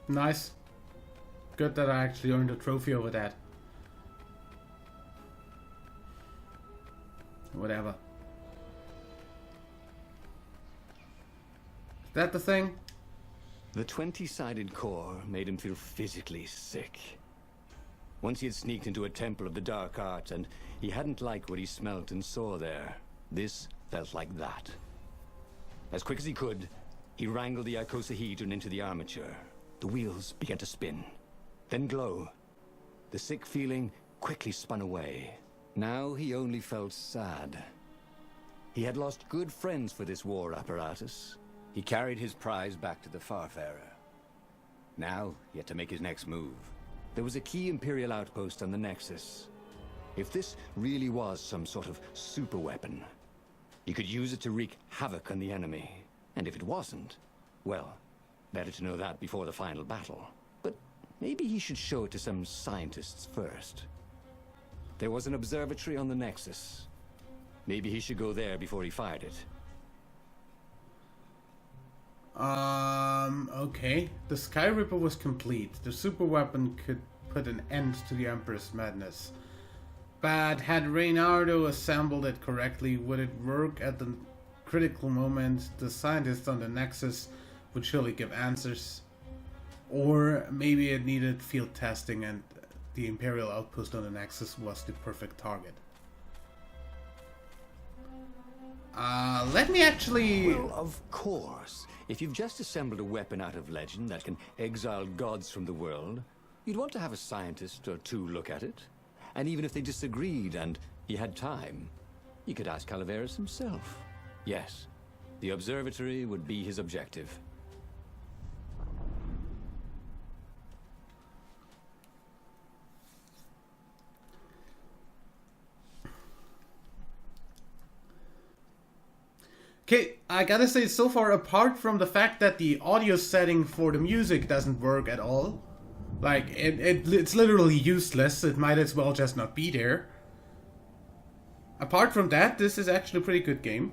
Nice. Good that I actually earned a trophy over that. Whatever. Is that the thing? The 20-sided core made him feel physically sick. Once he had sneaked into a temple of the dark arts, and he hadn't liked what he smelt and saw there. This felt like that. As quick as he could, he wrangled the icosahedron into the armature. The wheels began to spin, then glow. The sick feeling quickly spun away. Now he only felt sad. He had lost good friends for this war apparatus. He carried his prize back to the Farfarer. Now he had to make his next move. There was a key Imperial outpost on the Nexus. If this really was some sort of super weapon, he could use it to wreak havoc on the enemy. And if it wasn't, well, better to know that before the final battle. But maybe he should show it to some scientists first. There was an observatory on the Nexus. Maybe he should go there before he fired it. Okay. The Sky Ripper was complete. The super weapon could put an end to the Emperor's madness. But had Reynardo assembled it correctly, would it work at the critical moment? The scientists on the Nexus would surely give answers. Or maybe it needed field testing and the Imperial outpost on the Nexus was the perfect target. Let me actually... Well, of course. If you've just assembled a weapon out of legend that can exile gods from the world, you'd want to have a scientist or two look at it. And even if they disagreed and he had time, you could ask Calaveras himself. Yes, the observatory would be his objective. Okay, I gotta say, so far, apart from the fact that the audio setting for the music doesn't work at all, like, it's literally useless, it might as well just not be there. Apart from that, this is actually a pretty good game.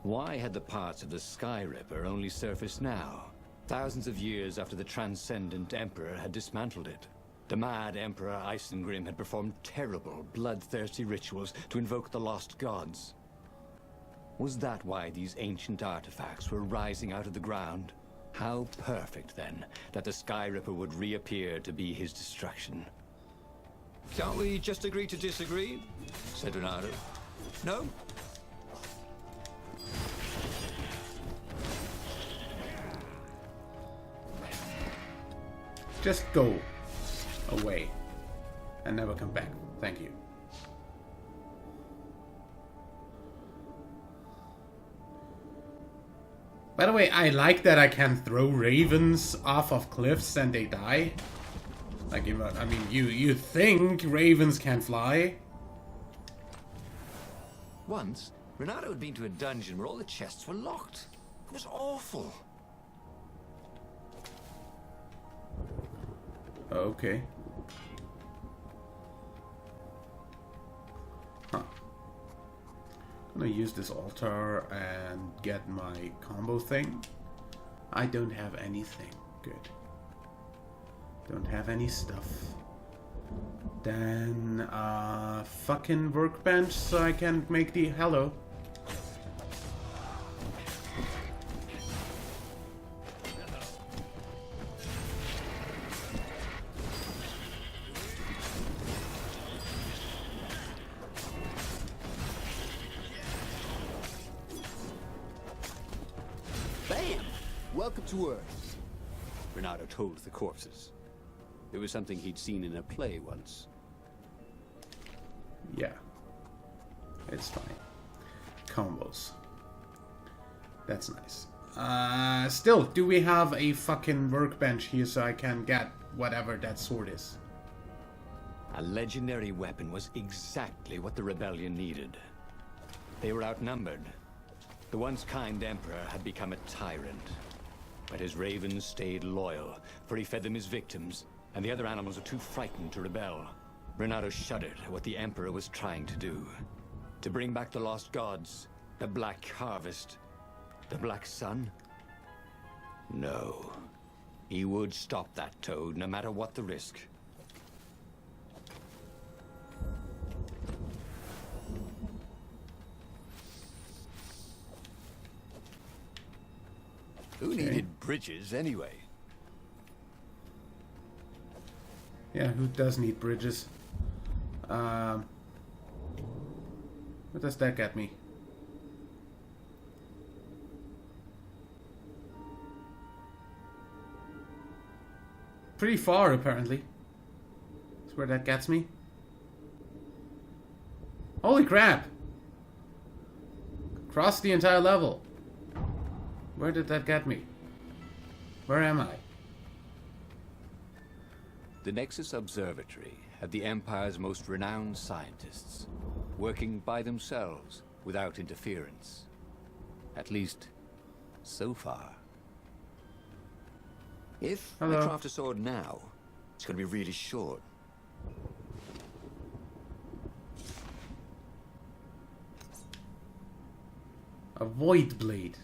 Why had the parts of the Sky Ripper only surfaced now? Thousands of years after the Transcendent Emperor had dismantled it. The mad Emperor Isengrim had performed terrible, bloodthirsty rituals to invoke the lost gods. Was that why these ancient artifacts were rising out of the ground? How perfect, then, that the Sky Ripper would reappear to be his destruction. Can't we just agree to disagree? Said Reynardo. No? Just go away and never come back. Thank you. By the way, I like that I can throw ravens off of cliffs and they die. Like, I mean, you think ravens can fly? Once, Reynardo had been to a dungeon where all the chests were locked. It was awful. Okay. Huh. I'm gonna use this altar and get my combo thing. I don't have anything. Good. Don't have any stuff. Then, fucking workbench so I can make the... Hello. Bam! Welcome to Earth. Reynardo told the corpses. It was something he'd seen in a play once. Yeah. It's fine. Combos. That's nice. Still, do we have a fucking workbench here so I can get whatever that sword is? A legendary weapon was exactly what the rebellion needed. They were outnumbered. The once kind emperor had become a tyrant. But his ravens stayed loyal, for he fed them his victims, and the other animals were too frightened to rebel. Reynardo shuddered at what the emperor was trying to do. To bring back the lost gods, The Black Harvest? The Black Sun? No. He would stop that toad, no matter what the risk. Who needed bridges, anyway? Yeah, who does need bridges? What does that get me? Pretty far, apparently. That's where that gets me. Holy crap! Across the entire level. Where did that get me? Where am I? The Nexus Observatory had the Empire's most renowned scientists, working by themselves without interference. At least, so far. If I Hello. craft a sword now, it's going to be really short. A void blade.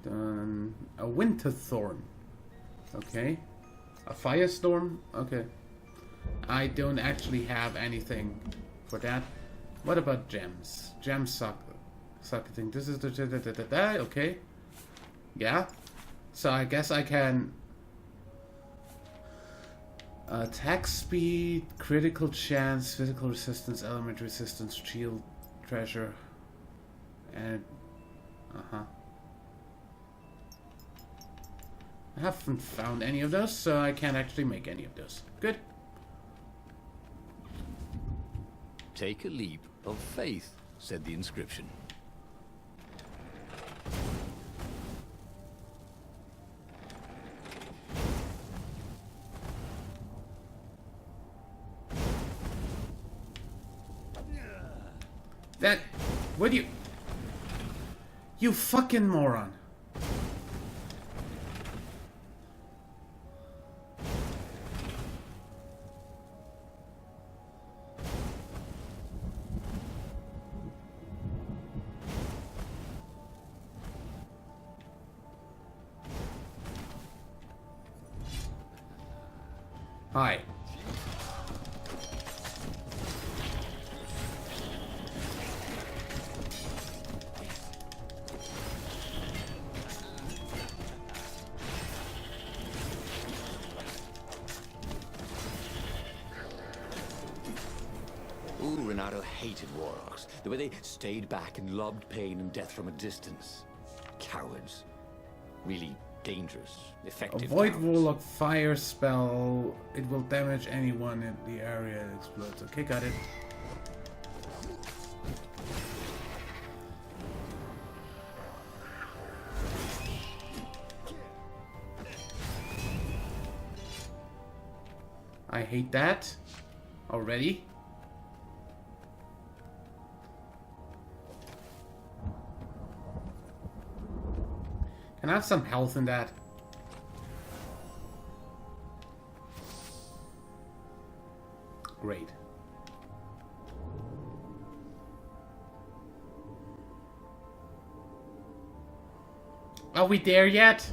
A winter thorn. Okay. A firestorm. Okay. I don't actually have anything for that. What about gems? Gems socketing. This is the okay. Yeah. So I guess I can attack speed, critical chance, physical resistance, element resistance, shield, treasure, and I haven't found any of those, so I can't actually make any of those. Good. Take a leap of faith, said the inscription. That... Would you... You fucking moron. Hi. Ooh, Renato hated warlocks. The way they stayed back and lobbed pain and death from a distance. Cowards. Really dangerous, effective Avoid cowards. Warlock fire spell. It will damage anyone in the area it explodes. Okay, got it. I hate that already. Can I have some health in that? Great. Are we there yet?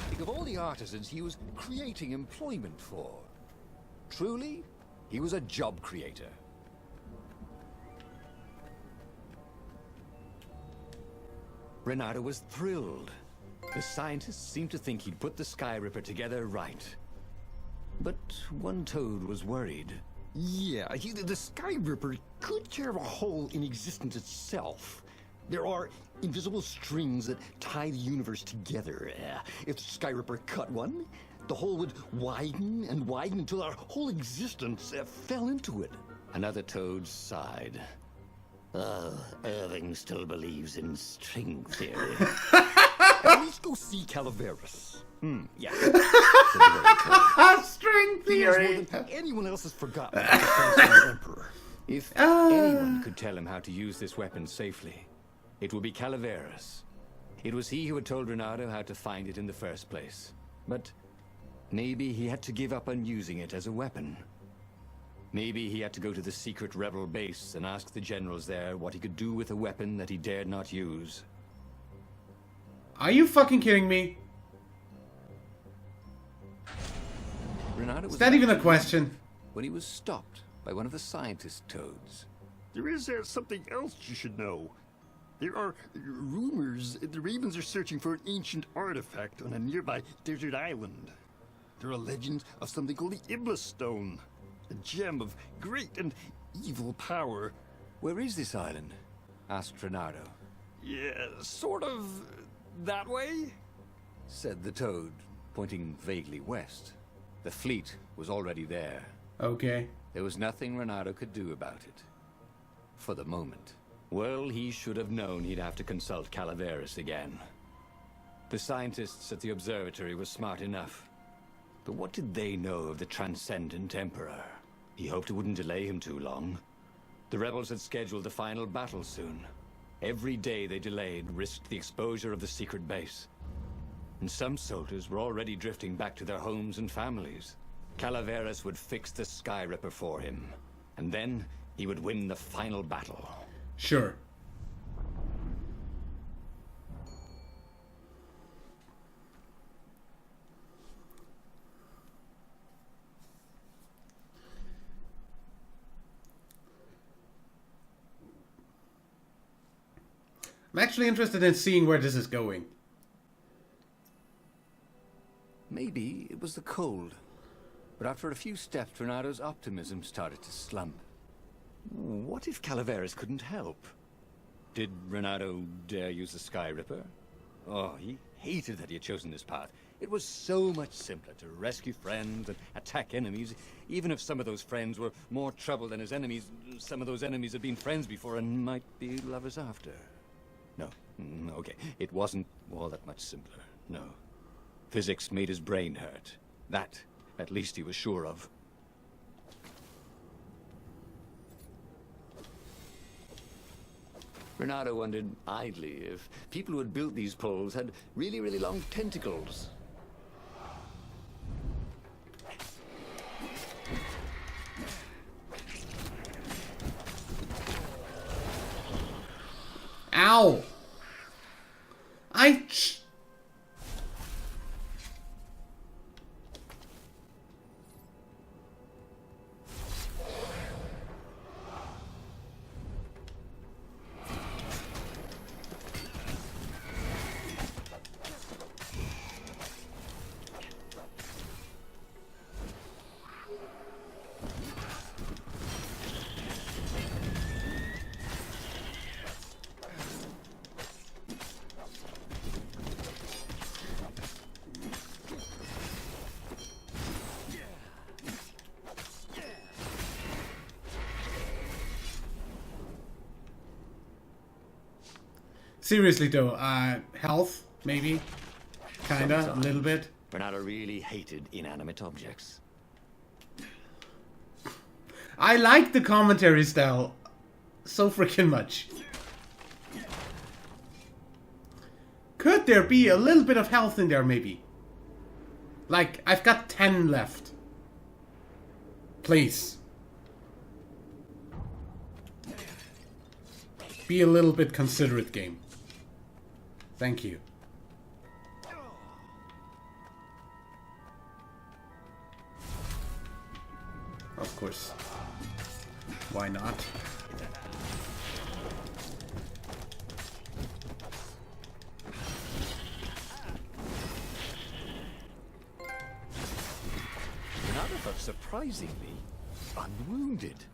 Think of all the artisans he was creating employment for. Truly, he was a job creator. Renato was thrilled. The scientists seemed to think he'd put the Sky Ripper together right. But one toad was worried. Yeah, the Sky Ripper could tear a hole in existence itself. There are invisible strings that tie the universe together. If the Sky Ripper cut one, the hole would widen and widen until our whole existence fell into it. Another toad sighed. Irving still believes in string theory. At least go see Calaveras. Yeah. String He knows more theory. than anyone else has forgotten about the Frankenstein Emperor. If anyone could tell him how to use this weapon safely, it would be Calaveras. It was he who had told Renato how to find it in the first place. But maybe he had to give up on using it as a weapon. Maybe he had to go to the secret rebel base and ask the generals there what he could do with a weapon that he dared not use. Are you fucking kidding me? Renato was Is that even a question? when he was stopped by one of the scientist toads. There is something else you should know. There are rumors the Ravens are searching for an ancient artifact on a nearby desert island. There are legends of something called the Iblis Stone, a gem of great and evil power. Where is this island? Asked Renato. Yeah, sort of that way? Said the toad, pointing vaguely west. The fleet was already there. Okay. There was nothing Renato could do about it. For the moment. Well, he should have known he'd have to consult Calaveras again. The scientists at the observatory were smart enough. But what did they know of the Transcendent Emperor? He hoped it wouldn't delay him too long. The rebels had scheduled the final battle soon. Every day they delayed risked the exposure of the secret base. And some soldiers were already drifting back to their homes and families. Calaveras would fix the Sky Ripper for him. And then he would win the final battle. Sure. I'm actually interested in seeing where this is going. Maybe it was the cold. But after a few steps, Renato's optimism started to slump. What if Calaveras couldn't help? Did Renato dare use the Sky Ripper? Oh, he hated that he had chosen this path. It was so much simpler to rescue friends and attack enemies, even if some of those friends were more trouble than his enemies. Some of those enemies had been friends before and might be lovers after. No, okay, it wasn't all that much simpler, no. Physics made his brain hurt. That, at least, he was sure of. Renato wondered idly if people who had built these poles had really, really long tentacles. Ow! Seriously though, health, maybe? Kinda, a little bit. Renato really hated inanimate objects. I like the commentary style so freaking much. Could there be a little bit of health in there, maybe? Like, I've got 10 left. Please. Be a little bit considerate, game. Thank you. Of course. Why not? Renato felt surprisingly unwounded.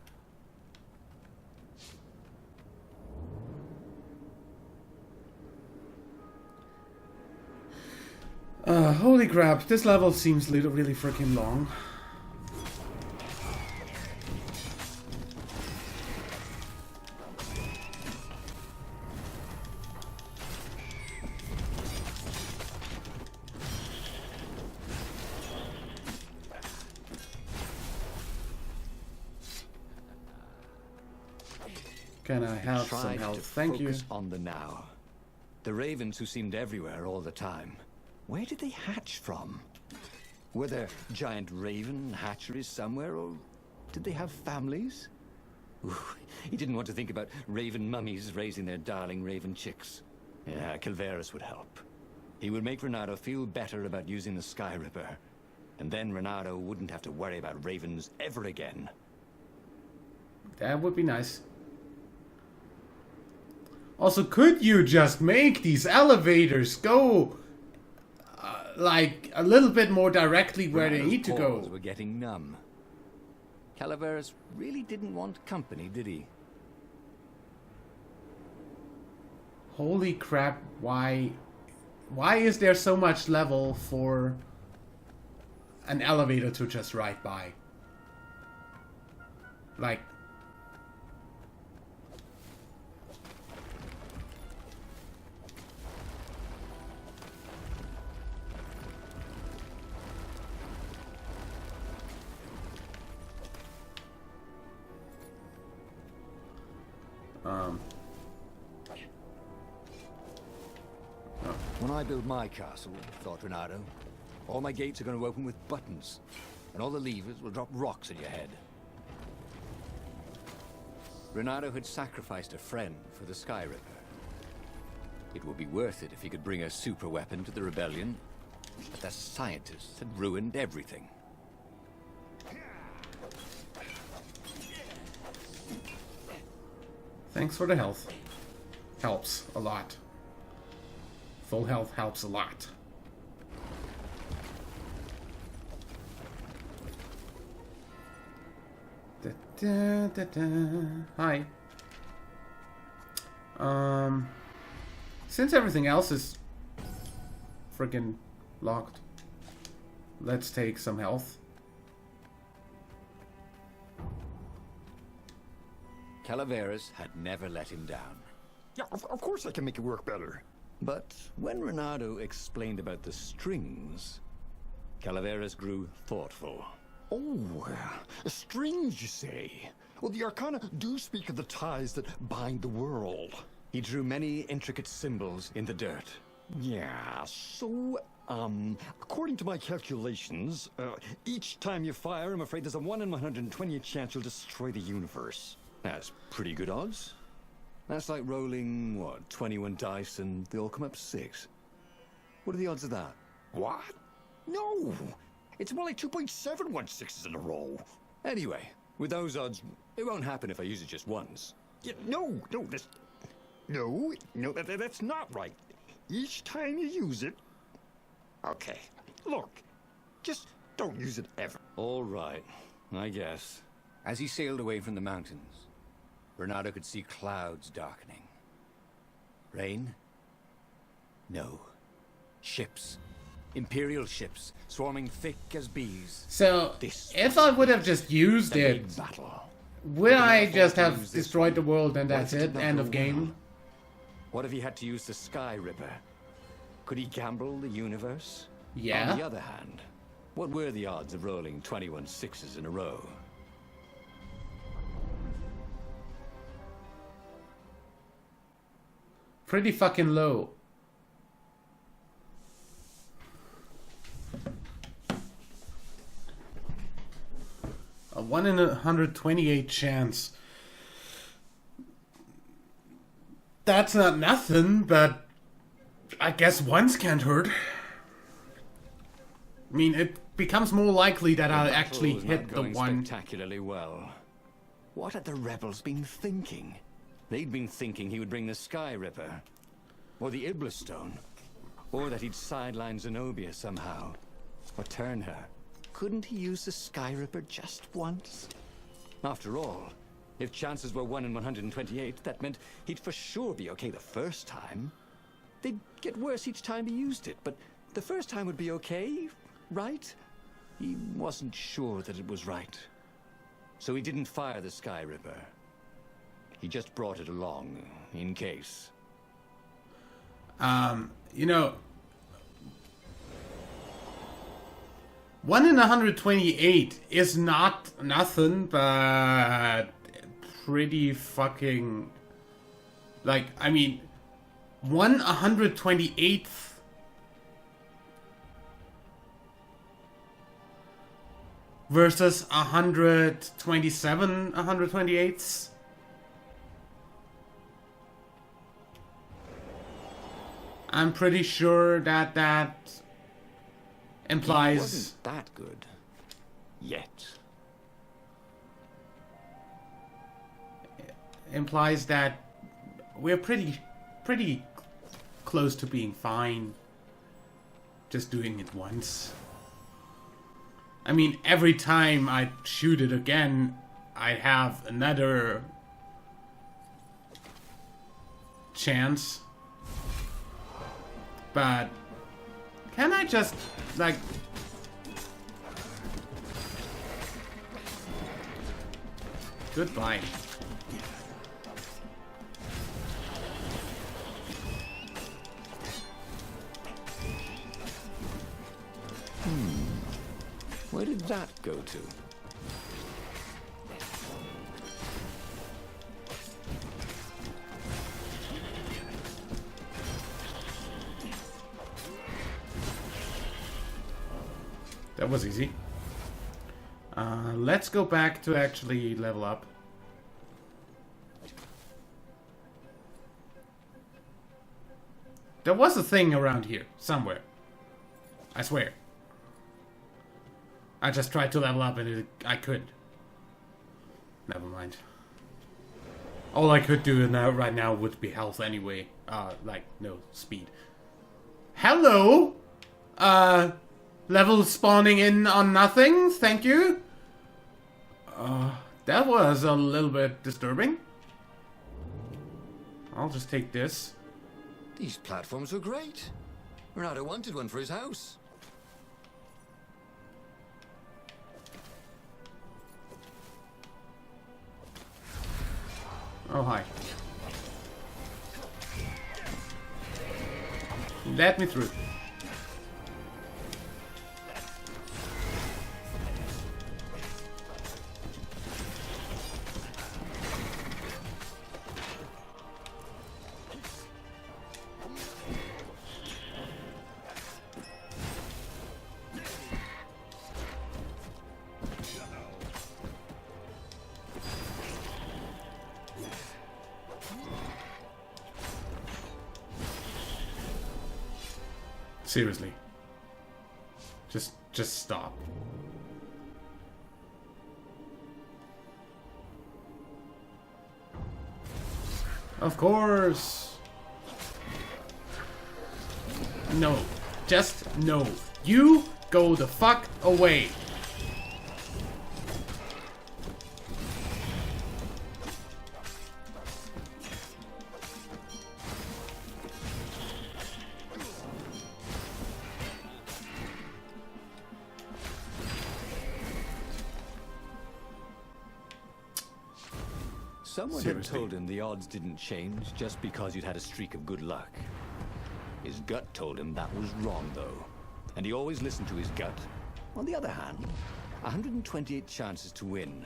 Holy crap, this level seems really freaking long. Can I have some Tried help? to Thank you. focus on the now. The ravens who seemed everywhere all the time. Where did they hatch from? Were there giant raven hatcheries somewhere, or did they have families? Ooh, he didn't want to think about raven mummies raising their darling raven chicks. Yeah, Calveras would help. He would make Renato feel better about using the Sky Ripper. And then Renato wouldn't have to worry about ravens ever again. That would be nice. Also, could you just make these elevators go like a little bit more directly where they Renato's need to go? paws were getting numb. Calaveras really didn't want company, did he? Holy crap, why is there so much level for an elevator to just ride by? Like, When I build my castle, thought Renato, all my gates are going to open with buttons, and all the levers will drop rocks at your head. Renato had sacrificed a friend for the Sky Ripper. It would be worth it if he could bring a super weapon to the rebellion, but the scientists had ruined everything. thanks for the health. Helps a lot. Full health helps a lot. Da, da, da, da. Hi. Since everything else is freaking locked, let's take some health. Calaveras had never let him down. Yeah, of course I can make it work better. But when Renato explained about the strings, Calaveras grew thoughtful. Oh, strings, you say? Well, the Arcana do speak of the ties that bind the world. He drew many intricate symbols in the dirt. Yeah, so, according to my calculations, each time you fire, I'm afraid there's a 1 in 120 chance you'll destroy the universe. That's pretty good odds. That's like rolling, what, 21 dice and they all come up 6. What are the odds of that? What? No! It's more like 2.716s in a row. Anyway, with those odds, it won't happen if I use it just once. Yeah, no, that's not right. Each time you use it... Okay, look, just don't use it ever. All right, I guess. As he sailed away from the mountains, Renato could see clouds darkening. Rain? No. Ships. Imperial ships, swarming thick as bees. So, This if I would have just used The it, big battle. would I But just to have use this destroyed the one? world and What that's if it it? did not End go of game? well? What if he had to use the Sky Ripper? Could he gamble the universe? Yeah. On the other hand, what were the odds of rolling 21 6s in a row? Pretty fucking low. A 1 in 128 chance. That's not nothing, but I guess once can't hurt. I mean, it becomes more likely that I'll battle actually was hit not the going one. spectacularly well. What had the rebels been thinking? They'd been thinking he would bring the Sky Ripper, or the Iblis Stone, or that he'd sideline Zenobia somehow, or turn her. Couldn't he use the Sky Ripper just once? After all, if chances were 1 in 128, that meant he'd for sure be okay the first time. They'd get worse each time he used it, but the first time would be okay, right? He wasn't sure that it was right. So he didn't fire the Sky Ripper. He just brought it along, in case. You know, 1 in 128 is not nothing, but pretty fucking... Like, I mean, 128th versus 127 128ths. I'm pretty sure that implies... It wasn't that good. Yet. Implies that we're pretty close to being fine. Just doing it once. I mean, every time I shoot it again, I have another chance. But can I just, like... Goodbye. Where did that go to? That was easy. Let's go back to actually level up. There was a thing around here, somewhere. I swear. I just tried to level up and I couldn't. Never mind. All I could do now, right now would be health anyway. Like, no, speed. Hello? Level spawning in on nothing, thank you. That was a little bit disturbing. I'll just take this. These platforms were great. Renato wanted one for his house. Oh, hi. Let me through. Seriously. Just stop. Of course. No. Just no. You go the fuck away. Someone Seriously. had told him the odds didn't change just because you'd had a streak of good luck. His gut told him that was wrong, though. And he always listened to his gut. On the other hand, 128 chances to win.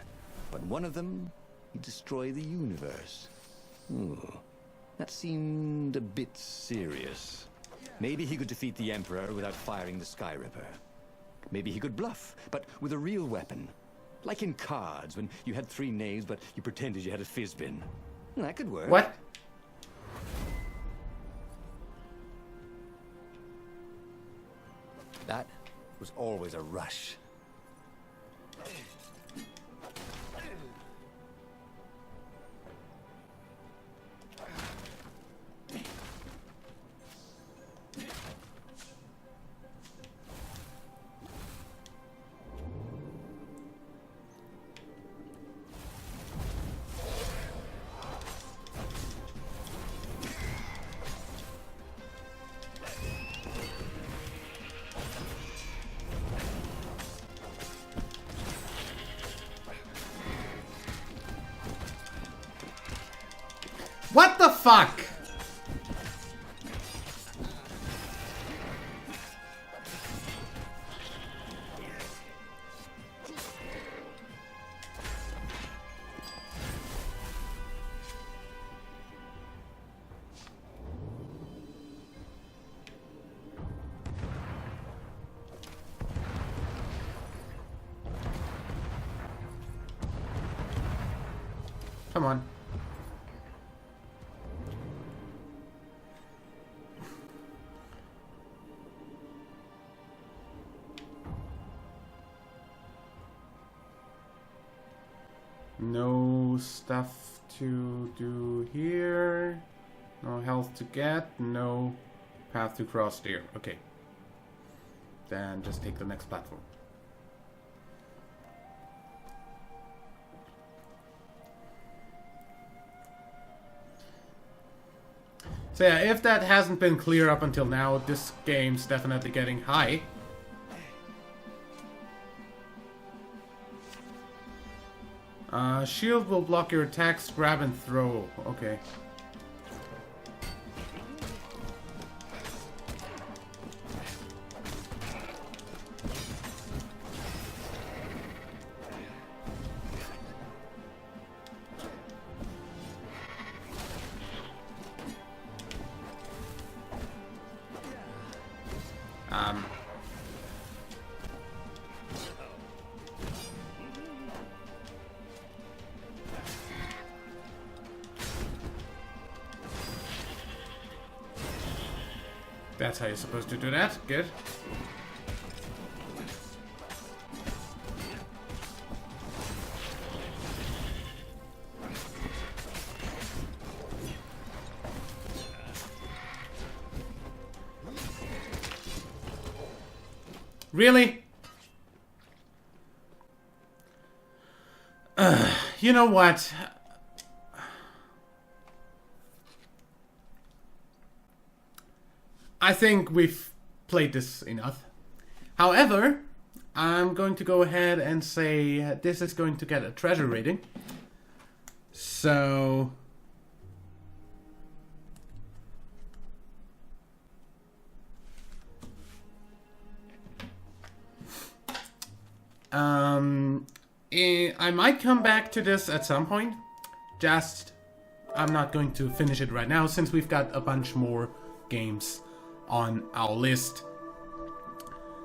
But one of them, he'd destroy the universe. Ooh, that seemed a bit serious. Maybe he could defeat the Emperor without firing the Sky Ripper. Maybe he could bluff, but with a real weapon. Like in cards, when you had 3 knaves, but you pretended you had a fizzbin. That could work. What? That was always a rush. What the fuck? Come on. No stuff to do here. No health to get. No path to cross there. Okay. Then just take the next platform. So yeah, if that hasn't been clear up until now, this game's definitely getting high. Shield will block your attacks, grab and throw. Okay. That's how you're supposed to do that. Good. Really? You know what? I think we've played this enough. However, I'm going to go ahead and say this is going to get a treasure rating. So... I might come back to this at some point. Just, I'm not going to finish it right now since we've got a bunch more games on our list.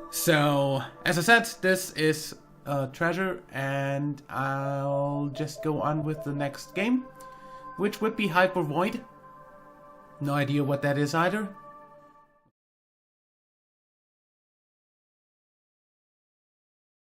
So, as I said, this is a treasure, and I'll just go on with the next game, which would be Hyper Void. No idea what that is either.